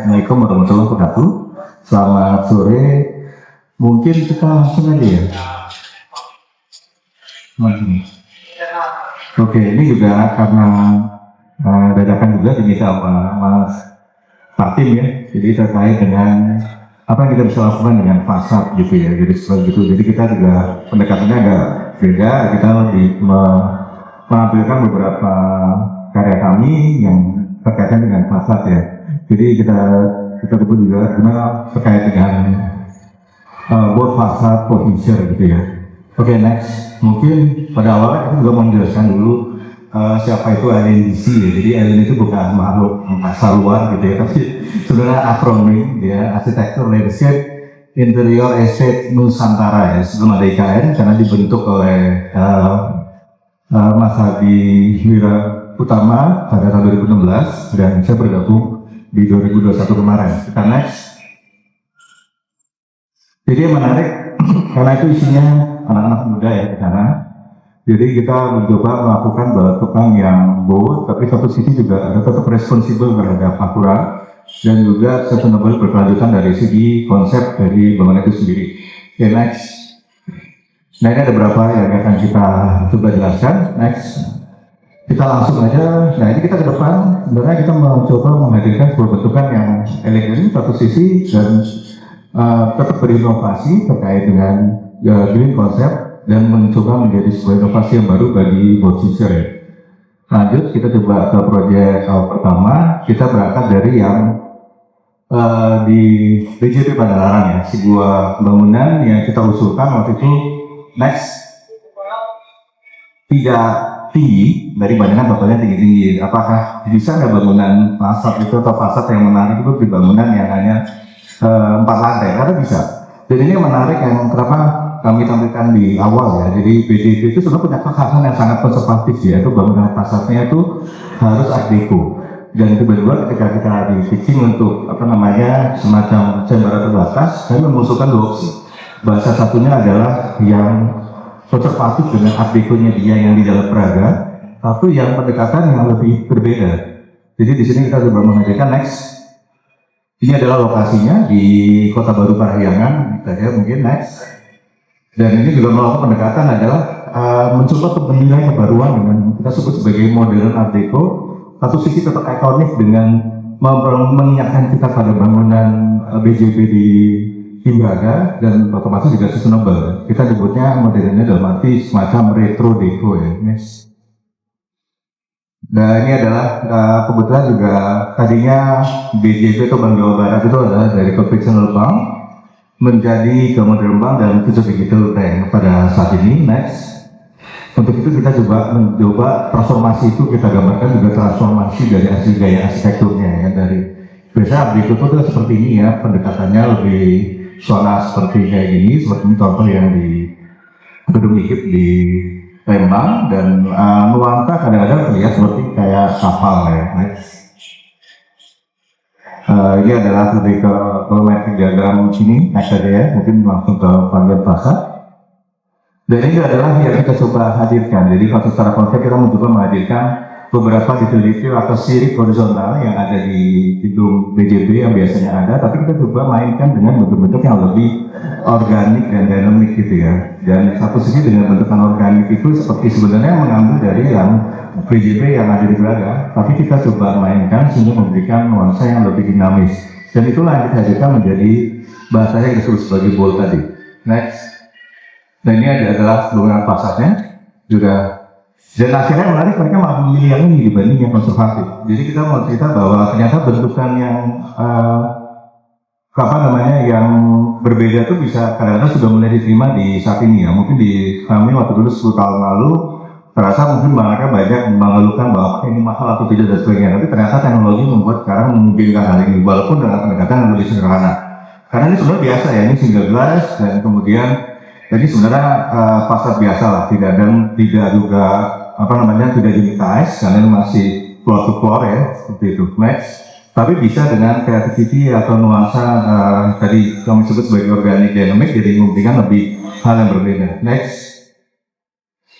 Assalamualaikum warahmatullahi wabarakatuh. Selamat sore. Mungkin kita langsung aja ya. Oke, ini juga karena dadakan juga diminta sama Mas Fatim ya. Jadi terkait dengan apa yang kita bisa lakukan dengan fasad gitu ya. Jadi seperti itu. Jadi kita juga pendekatannya agak beda. Kita lebih menampilkan beberapa karya kami yang terkait dengan fasad ya. Jadi kita sebut juga terkait dengan board fasad potential gitu ya. Oke, next. Mungkin pada awalnya kita juga mau menjelaskan dulu siapa itu ANDC ya. Jadi alien itu bukan makhluk asal luar gitu ya, tapi sebenarnya akronim dia arsitektur landscape interior estate Nusantara ya. Sebelum ada IKN karena dibentuk oleh Mas Hadi Wira Utama pada tahun 2016 dan saya bergabung di 2021 kemarin. Kita next. Jadi yang menarik karena itu isinya anak-anak muda ya di sana. Jadi kita mencoba melakukan bentukan yang bold, tapi satu sisi juga ada tetap responsibel terhadap aturan dan juga sustainable berkelanjutan dari segi konsep dari bangunan itu sendiri. Oke, next. Nah ini ada beberapa yang akan kita coba jelaskan. Next. Kita langsung aja. Nah ini kita ke depan. Sebenarnya kita mencoba menghadirkan sebuah bentukan yang elegan satu sisi dan tetap berinovasi terkait dengan green concept dan mencoba menjadi sebuah inovasi yang baru bagi board future ya. Lanjut kita coba ke proyek pertama. Kita berangkat dari yang di BJP Padalarang ya, sebuah bangunan yang kita usulkan waktu itu next tidak tinggi dari badangan totalnya tinggi-tinggi. Apakah bisa nggak bangunan fasad itu atau fasad yang menarik itu di bangunan yang hanya 4 lantai? Karena bisa. Dan ini yang menarik yang kenapa kami tampilkan di awal ya. Jadi BDP itu sebenarnya punya kekhasan yang sangat konservatif ya. Itu bangunan fasadnya itu harus art deco. Dan kedua ketika kita di pitching untuk semacam chamber terbatas, kami mengusulkan 2 opsi. Bahasa satunya adalah yang konservatif dengan art deco-nya dia yang di dalam Praga, tapi yang pendekatan yang lebih berbeda. Jadi di sini kita coba menghadirkan next. Ini adalah lokasinya di Kota Baru Parahyangan, kita mungkin next. Dan ini juga melakukan pendekatan adalah mencoba untuk menilai kebaruan dengan kita sebut sebagai modern art deco. Satu sisi tetap ikonik dengan mengingatkan kita pada bangunan BJP di Himbaga dan otomatis juga sustainable. Kita sebutnya modernnya dalam arti semacam retro deco ya. Next. Nah ini adalah kebetulan juga tadinya BJP atau Bank Jawa Barat itu adalah dari conventional bank menjadi ke modern bank dan future digital bank pada saat ini. Next. Untuk itu kita mencoba transformasi itu kita gambarkan juga transformasi dari asli gaya arsitekturnya ya, dari biasa berikut itu seperti ini ya, pendekatannya lebih zona seperti kayak gini, seperti ini contoh yang di gedung IKIP di Lembang dan nuansa kadang-kadang terlihat seperti kayak kapal ya. Next. Ini adalah lebih ke volumetric diagram sini, next aja ya, mungkin langsung ke bagian fasad. Dan ini adalah yang kita coba hadirkan. Jadi kalau secara konsep kita mencoba menghadirkan beberapa detail-detail atau sirip horizontal yang ada di gedung BJB yang biasanya ada, tapi kita coba mainkan dengan bentuk-bentuk yang lebih organik dan dinamik gitu ya. Dan satu sisi dengan bentukan organik itu seperti sebenarnya mengambil dari yang BJB yang ada di Braga, tapi kita coba mainkan sehingga memberikan nuansa yang lebih dinamis. Dan itulah yang kita hadirkan menjadi bahasanya yang disebut sebagai bold tadi. Next. Dan ini adalah bangunan fasadnya juga. Dan akhirnya menarik mereka malah memilih yang ini dibanding yang konservatif. Jadi kita mau cerita bahwa ternyata bentukan yang yang berbeda itu bisa kadang-kadang sudah mulai diterima di saat ini ya. Mungkin di kami waktu dulu 10 tahun lalu terasa mungkin mereka banyak mengeluhkan bahwa ini mahal atau tidak dan sebagainya. Tapi ternyata teknologi membuat sekarang memungkinkan hal ini walaupun dengan pendekatan yang lebih sederhana. Karena ini sebenarnya biasa ya, ini single glass dan kemudian jadi sebenarnya fasad biasa lah, tidak juga tidak digitize karena masih floor to floor ya seperti itu. Next. Tapi bisa dengan creativity atau nuansa tadi kami sebut sebagai organic dynamic, jadi memberikan lebih hal yang berbeda. Next.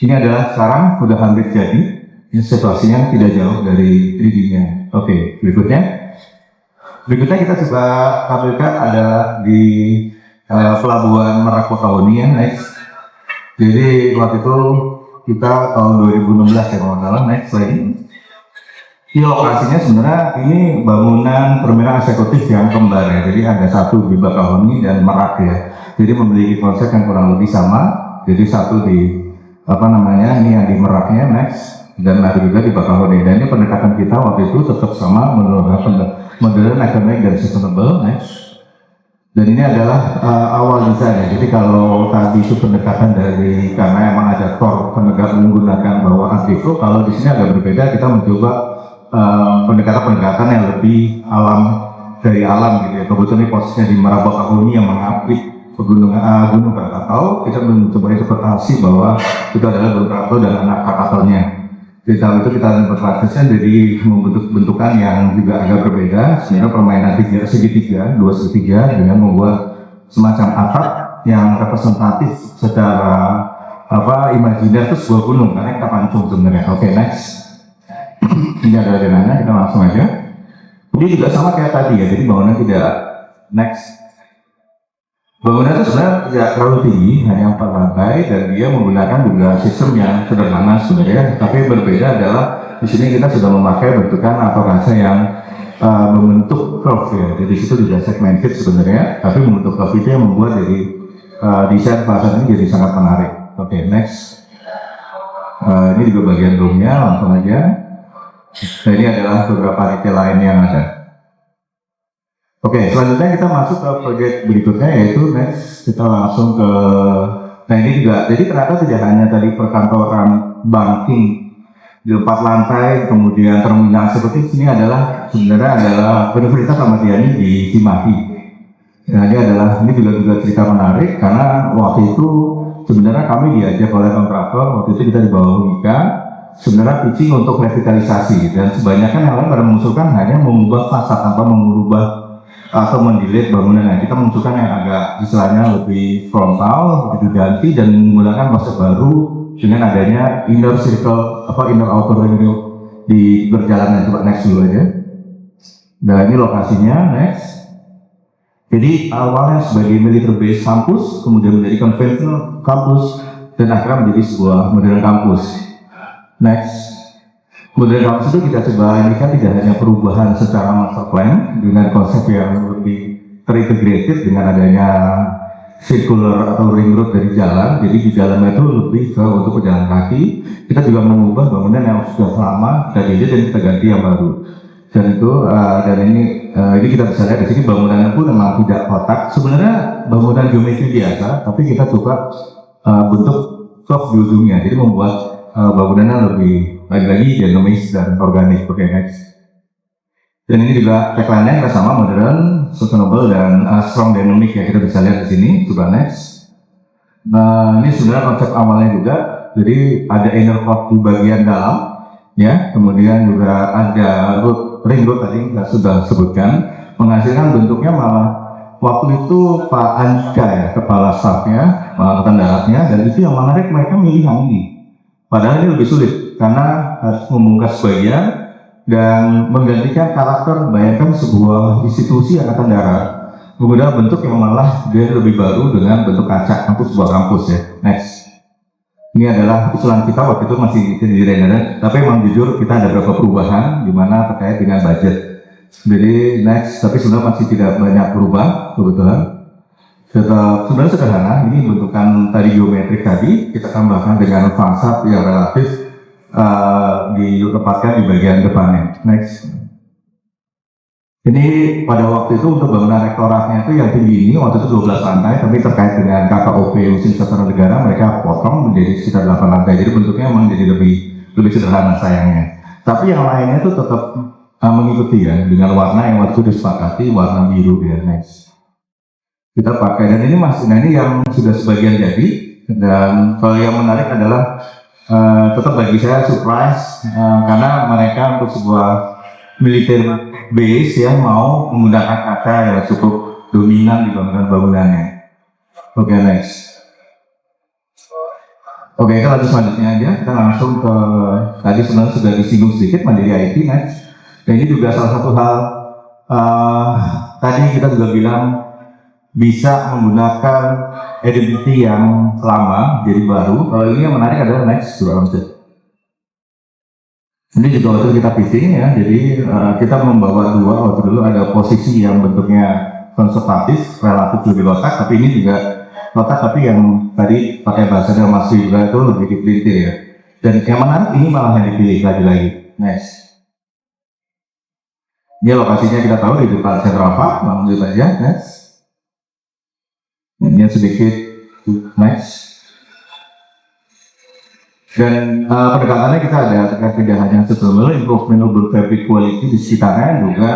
Ini adalah sekarang sudah hampir jadi. Ini situasinya tidak jauh dari 3D-nya. Oke, berikutnya. Berikutnya kita coba tampilkan ada di Pelabuhan Merak Bakahuni ya, next. Jadi waktu itu kita tahun 2016 ya kalau nggak salah, next lagi. Di lokasinya sebenarnya ini bangunan permainan eksekutif yang kembar ya. Jadi ada satu di Bakahuni dan Merak ya. Jadi memiliki konsep yang kurang lebih sama. Jadi satu di ini yang di Meraknya next, dan ada juga di Bakahuni. Dan ini pendekatan kita waktu itu tetap sama modern, economic dan sustainable next. Dan ini adalah awal desain ya. Jadi kalau tadi itu pendekatan dari karena emang ada core penegak menggunakan bahwa anti-flow, kalau di sini agak berbeda, kita mencoba pendekatan-pendekatan yang lebih dari alam gitu ya. Kebetulan ini posisinya di Merak Bakahuni yang mengapit pegunungan Gunung Krakatau. Kita mencoba interpretasi bahwa itu adalah Gunung Krakatau dan anak Krakataunya. Di tahun itu kita interpretasinya jadi membentuk bentukan yang juga agak berbeda. Sebenarnya permainan segitiga, dua segitiga dengan membuat semacam atap yang representatif secara imajiner itu sebuah gunung karena kita pancung sebenarnya. Oke, next. Ini ada denanya, kita langsung aja. Ini juga sama kayak tadi ya, jadi bangunan tidak next. Bangunan itu sebenarnya tidak terlalu tinggi, hanya 4 lantai, dan dia menggunakan juga sistem yang sederhana sebenarnya. Tapi berbeda adalah di sini kita sudah memakai bentukan atau kaca yang membentuk curve ya. Jadi situ juga segmented sebenarnya, tapi membentuk curve itu yang membuat jadi desain pasar ini jadi sangat menarik. Oke, next. Ini juga bagian roomnya, langsung aja. Nah, ini adalah beberapa detail lain yang ada. Oke, selanjutnya kita masuk ke proyek berikutnya, yaitu next kita langsung ke. Nah, ini juga, jadi ternyata tidak hanya tadi perkantoran banking di 4 lantai, kemudian terminal seperti ini sebenarnya adalah Universitas Ahmad Yani di Cimahi. Nah, ini juga cerita menarik karena waktu itu sebenarnya kami diajak oleh kontraktor, waktu itu kita di bawah UNIKA, sebenarnya pitching untuk revitalisasi, dan kebanyakan yang lain pada mengusulkan hanya mengubah fasad tanpa mengubah atau mendelete bangunan. Kita mengusulkan yang agak istilahnya lebih frontal, begitu ganti, dan menggunakan konsep baru dengan adanya inner circle inner outer ring di berjalan. Coba next dulu aja. Nah, ini lokasinya next. Jadi awalnya sebagai military base campus, kemudian menjadi conventional campus, dan akhirnya menjadi sebuah modern campus. Next, modern campus itu kita coba ini kan tidak hanya perubahan secara master plan dengan konsep yang lebih terintegrated dengan adanya circular atau ring road dari jalan. Jadi di dalamnya itu lebih ke untuk pejalan kaki. Kita juga mengubah bangunan yang sudah lama dan kita ganti yang baru. Dan itu ini kita bisa lihat di sini bangunannya pun memang tidak kotak. Sebenarnya bangunan geometri biasa, tapi kita coba bentuk curve di ujungnya. Jadi membuat bangunannya lebih lagi-lagi dinamis dan organik. Oke, next. Dan ini juga tagline-nya kita sama, modern, sustainable, dan strong dynamic ya, kita bisa lihat di sini. Coba next. Nah, ini sebenarnya konsep awalnya juga. Jadi ada inner core di bagian dalam, ya. Kemudian juga ada ring road tadi kita sudah sebutkan, menghasilkan bentuknya malah waktu itu Pak Andika ya, kepala stafnya, Angkatan Daratnya, dan itu yang menarik, mereka milih yang ini. Padahal ini lebih sulit karena harus membungkas bagian dan menggantikan karakter. Bayangkan sebuah institusi Angkatan Darat menggunakan bentuk yang malah dia lebih baru dengan bentuk kaca untuk sebuah kampus ya. Next. Ini adalah usulan kita waktu itu masih di render, tapi memang jujur kita ada beberapa perubahan di mana terkait dengan budget. Jadi next, tapi sebenarnya masih tidak banyak berubah kebetulan. Tetap sebenarnya sederhana, ini bentukan tadi geometrik tadi kita tambahkan dengan fasad yang relatif ditempatkan di bagian depannya. Next. Ini pada waktu itu untuk bangunan rektoratnya itu yang tinggi ini waktu itu 12 lantai, tapi terkait dengan KKOP Usin Tata Negara mereka potong menjadi sekitar 8 lantai. Jadi bentuknya memang jadi lebih sederhana sayangnya. Tapi yang lainnya itu tetap mengikuti ya dengan warna yang waktu itu disepakati, warna biru ya. Next. Kita pakai, dan ini ini yang sudah sebagian jadi, dan kalau yang menarik adalah tetap bagi saya surprise karena mereka untuk sebuah military base ya mau menggunakan kaca yang cukup dominan di bangunan-bangunannya. Oke, next. Oke, kita lanjut selanjutnya aja. Kita langsung ke tadi sebenarnya sudah disinggung sedikit Mandiri IT. Next. Dan ini juga salah satu hal tadi kita juga bilang bisa menggunakan identity yang lama jadi baru. Kalau ini yang menarik adalah next to launcher. Ini juga waktu kita pitching ya, jadi kita membawa dua. Waktu dulu ada posisi yang bentuknya konservatif, relatif lebih kotak, tapi ini juga kotak, tapi yang tadi pakai bahasanya masih juga itu lebih dipilih ya. Dan yang menarik ini malah yang dipilih lagi-lagi. Next. Ini lokasinya kita tahu di depan Central Park, lanjut aja. Next. Ini sedikit. Next. Dan pendekatannya kita ada tidak hanya sustainable improvement of fabric quality di sekitarnya, juga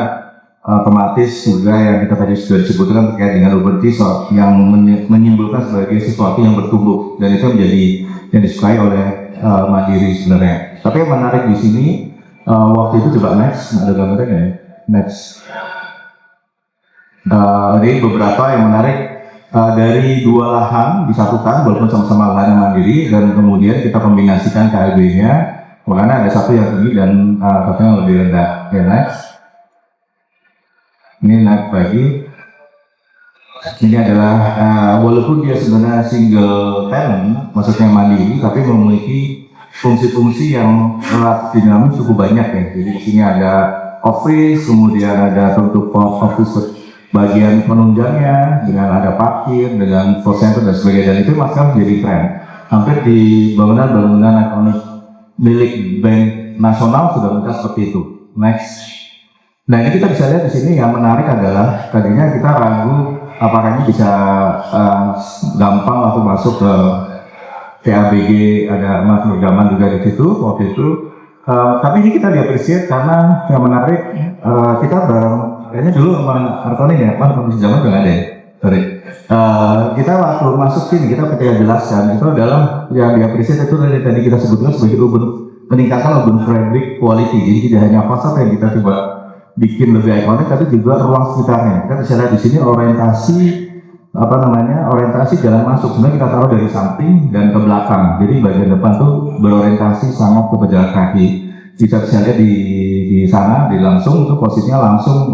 otomatis juga yang kita tadi sudah sebutkan terkait dengan urban resort yang menyimpulkan sebagai sesuatu yang bertumbuh, dan itu menjadi yang disukai oleh Mandiri sebenarnya. Tapi yang menarik di sini waktu itu coba next, ada gambarnya ya, next. Ini beberapa yang menarik. Dari dua lahan disatukan walaupun sama-sama lahan yang mandiri, dan kemudian kita kombinasikan KLB-nya, makanya ada satu yang tinggi dan satu yang lebih rendah. Okay, next. Ini naik lagi. Ini adalah walaupun dia sebenarnya single tenant, maksudnya mandiri, tapi memiliki fungsi-fungsi yang relatif dinamis cukup banyak ya. Jadi di sini ada office, kemudian ada bentuk office bagian penunjangnya, dengan ada parkir, dengan call center dan sebagainya, dan itu masih menjadi tren. Hampir di bangunan-bangunan ekonomi milik bank nasional sudah mencapai seperti itu. Next. Nah ini kita bisa lihat di sini yang menarik adalah tadinya kita ragu apakah ini bisa gampang atau masuk ke TABG, ada Mas Nurjaman juga di situ waktu itu. Tapi ini kita diapresiasi karena yang menarik kita bareng. Kayaknya dulu sama Artoni ya, kondisi zaman juga ada ya. Sorry. Kita waktu masuk sini, kita ketika jelaskan itu adalah yang diapresiasi itu tadi kita sebutkan sebagai peningkatan urban fabric quality. Jadi tidak hanya fasad yang kita coba bikin lebih ikonik, tapi juga ruang sekitarnya. Kita bisa lihat di sini orientasi jalan masuk. Sebenarnya kita taruh dari samping dan ke belakang. Jadi bagian depan tuh berorientasi sangat ke pejalan kaki. Bisa lihat di sana, di langsung itu posisinya langsung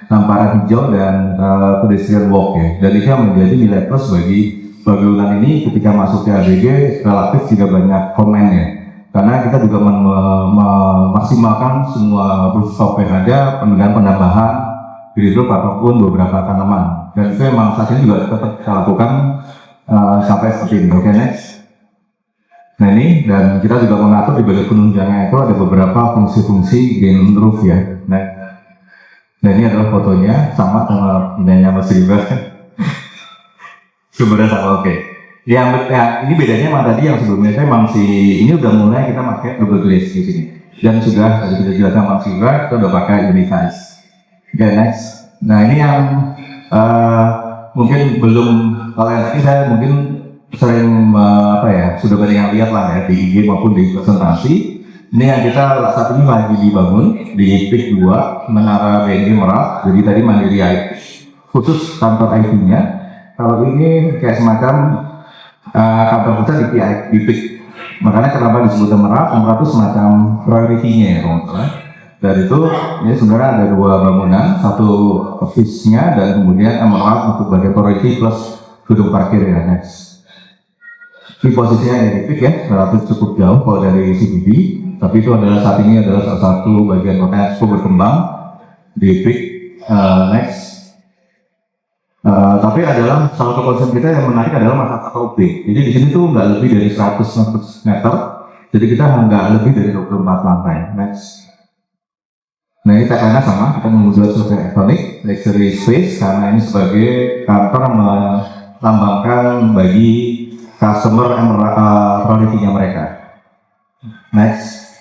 hamparan hijau dan pedestrian walk ya. Dan itu yang menjadi nilai plus bagi bangunan ini ketika masuk ke ABG relatif juga banyak komen ya. Karena kita juga memaksimalkan semua rooftop yang ada, penambahan green ataupun beberapa tanaman. Dan itu memang saat ini juga tetap kita lakukan sampai seperti ini. Oke, next. Nah ini, dan kita juga mengatur di bagian penunjangnya itu ada beberapa fungsi-fungsi gain roof ya. Nah ini adalah fotonya sama punyanya Mas Riba. Sumbernya sama, oke. Yang ini bedanya sama tadi yang sebelumnya saya memang ini udah mulai kita pakai double glaze di sini. Dan sudah tadi kita jelaskan Mas Riba, kita udah pakai unitize. Oke, next. Nah ini yang mungkin belum, kalau yang tadi saya mungkin sering sudah banyak yang lihat lah ya di IG maupun di presentasi. Ini yang kita saat ini lagi dibangun di PIK 2 Menara BNI Merak. Jadi tadi Mandiri khusus kantor IT-nya. Kalau ini kayak semacam kantor pusat di PIK. Makanya kenapa disebut Merak? Merak itu semacam priority-nya ya teman-teman. Dari itu ini sebenarnya ada dua bangunan, satu office-nya dan kemudian Merak untuk bagian priority plus gedung parkir ya. Next. Di posisinya edifik ya, relatif cukup jauh kalau dari CBD, tapi itu adalah saat ini adalah salah satu bagian kota yang cukup berkembang di PIK. Next. Tapi adalah salah satu konsep kita yang menarik adalah masalah KUB. Jadi di sini tuh nggak lebih dari 100 meter, jadi kita nggak lebih dari 24 lantai. Next. Nah ini tagline sama, kita membuat sesuatu elektronik, luxury space, karena ini sebagai kantor melambangkan bagi customer priority-nya mereka. Next.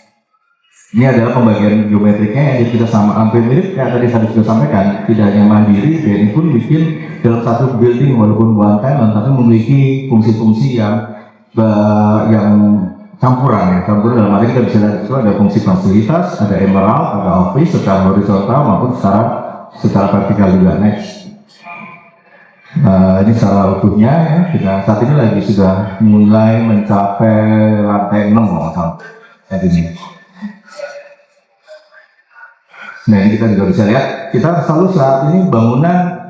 Ini adalah pembagian geometriknya yang kita sama hampir mirip kayak tadi saya sudah sampaikan. Tidak hanya mandiri, BNI pun bikin dalam satu building walaupun one time, tapi memiliki fungsi-fungsi yang campuran ya. Campuran dalam arti kita bisa lihat itu ada fungsi fasilitas, ada emerald, ada office secara horizontal maupun secara vertikal juga. Next. Ini secara utuhnya ya, kita saat ini lagi sudah mulai mencapai lantai 6 kalau salah. Ini. Nah ini kita juga bisa lihat, kita selalu saat ini bangunan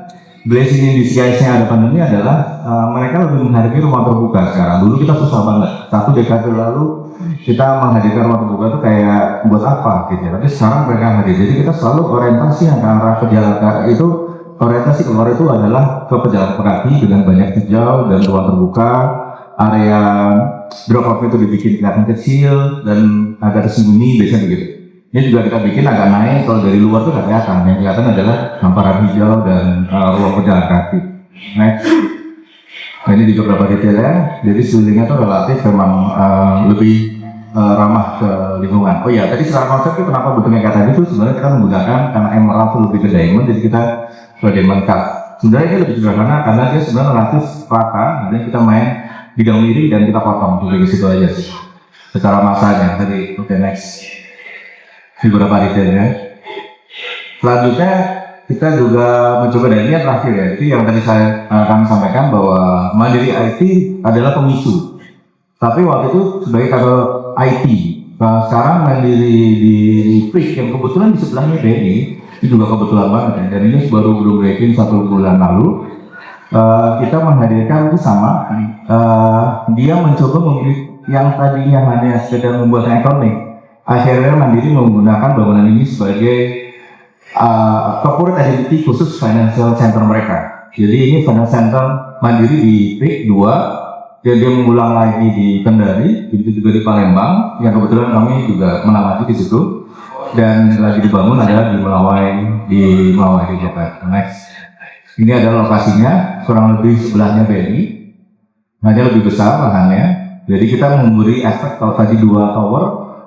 blessing in disguise-nya ada pandemi adalah mereka lebih menghargai rumah terbuka sekarang. Dulu kita susah banget, 1 dekade lalu kita menghadirkan rumah terbuka itu kayak buat apa gitu ya. Tapi sekarang mereka hadir, jadi kita selalu orientasi yang ke arah pejalan kaki itu, orientasi keluar itu adalah ke pejalan kaki dengan banyak hijau dan ruang terbuka. Area drop off itu dibikin kelihatan kecil dan agak tersembunyi, biasanya begitu. Ini juga kita bikin agak naik, kalau dari luar tuh nggak kelihatan. Yang kelihatan adalah hamparan hijau dan ruang pejalan kaki. Next. Nah, ini juga beberapa detailnya. Jadi sekelilingnya tuh relatif memang lebih ramah ke lingkungan. Oh iya, tadi secara konsep itu kenapa bentuknya kayak tadi itu sebenarnya kita menggunakan karena emerald itu lebih ke diamond, jadi kita ke diamond cut. Sebenarnya ini lebih sederhana karena dia sebenarnya relatif rata, jadi kita main bidang iri dan kita potong dari situ aja sih. Secara masanya tadi. Oke, next. Beberapa detailnya. Selanjutnya kita juga mencoba, dan ini yang terakhir ya, itu yang tadi kami sampaikan bahwa Mandiri IT adalah pemicu. Tapi waktu itu sebagai kantor IT. Nah, sekarang Mandiri di Prik yang kebetulan di sebelahnya BNI, itu juga kebetulan banget ya. Dan ini baru breaking 1 bulan lalu. Kita menghadirkan itu sama. Dia mencoba memilih yang tadinya hanya sekedar membuat ekonomi. Akhirnya Mandiri menggunakan bangunan ini sebagai corporate identity khusus financial center mereka. Jadi ini financial center Mandiri di PIK 2, dan dia mengulang lagi di Kendari, itu juga di Palembang, yang kebetulan kami juga menamati di situ, dan lagi dibangun adalah di Melawai di Jakarta. Next. Ini adalah lokasinya, kurang lebih sebelahnya BNI, hanya lebih besar lahannya. Jadi kita memberi efek, kalau tadi 2 tower,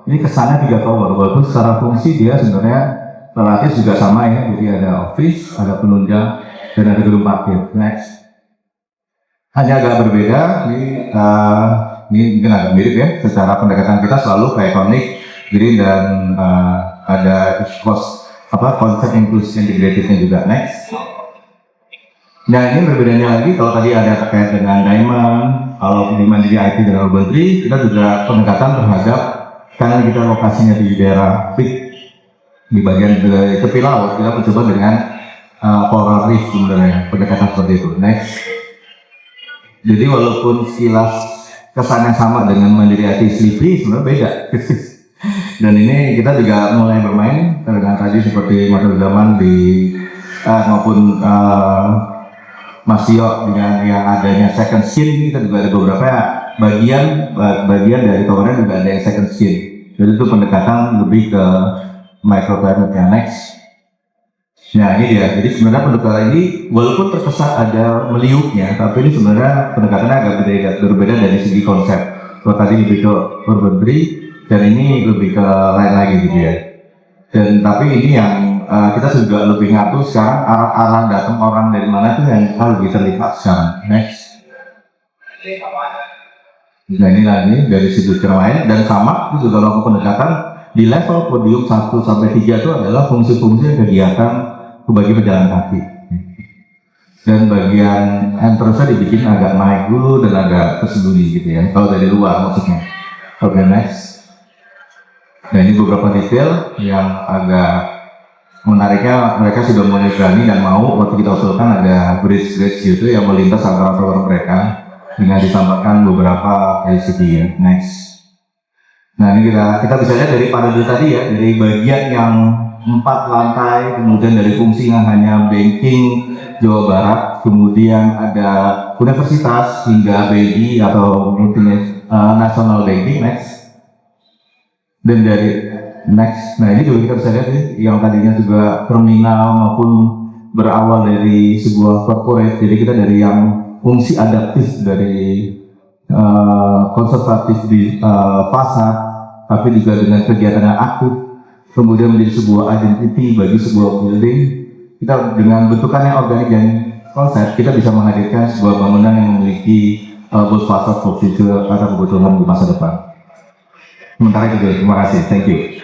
ini kesannya 3 tower, walaupun secara fungsi dia sebenarnya relatif juga sama ya. Jadi ada office, ada penunjang, dan ada gedung parkir. Next. Hanya agak berbeda, ini mungkin agak mirip ya, secara pendekatan kita selalu ke ikonik, green, dan ada konsep inklusi integratifnya juga. Next. Nah ini berbedanya lagi, kalau tadi ada terkait dengan Diamond, kalau di Mandiri IT dan Urban Tree, kita juga pendekatan terhadap, karena kita lokasinya di daerah PIK, di bagian tepi laut, kita mencoba dengan coral reef sebenarnya, pendekatan seperti itu. Next. Jadi walaupun sekilas kesannya sama dengan Mandiri IT Sleepy, sebenarnya beda. Dan ini kita juga mulai bermain dengan tadi seperti Mas Zaman maupun Mas Tio dengan yang adanya second skin, kita juga ada beberapa bagian dari towernya juga ada yang second skin. Jadi itu pendekatan lebih ke microclimate yang next. Nah ini dia, jadi sebenarnya pendekatan ini walaupun terkesan ada meliuknya, tapi ini sebenarnya pendekatannya agak berbeda dari segi konsep. Kalau tadi lebih ke urban tree, dan ini lebih ke lain lagi gitu ya. Dan tapi ini yang kita juga lebih ngatur sekarang arah datang orang dari mana itu yang lebih terlihat sekarang. Next. Nah ini lagi dari sudut lain, dan sama itu juga melakukan pendekatan di level podium 1 sampai 3 itu adalah fungsi-fungsi kegiatan bagi pejalan kaki. Dan bagian entrance-nya dibikin agak naik dulu dan agak tersembunyi gitu ya. Kalau dari luar maksudnya. Oke, next. Nah ini beberapa detail yang agak menariknya, mereka sudah mulai berani dan mau, waktu kita usulkan ada bridge gitu yang melintas antara tower mereka dengan ditambahkan beberapa LCD ya. Next. Nah ini kita bisa lihat dari panel tadi ya, dari bagian yang 4 lantai, kemudian dari fungsi yang hanya banking Jawa Barat, kemudian ada universitas hingga BI atau national banking. Next. Dan dari next, nah ini juga kita bisa lihat yang tadinya juga terminal maupun berawal dari sebuah corporate, jadi kita dari yang fungsi adaptif dari konservatif di pasar, tapi juga dengan kegiatan yang aktif, kemudian menjadi sebuah identity bagi sebuah building. Kita dengan bentukan yang organik dan konsep, kita bisa menghadirkan sebuah bangunan yang memiliki both facade for future atau kebutuhan di masa depan. Sementara itu, terima kasih, thank you.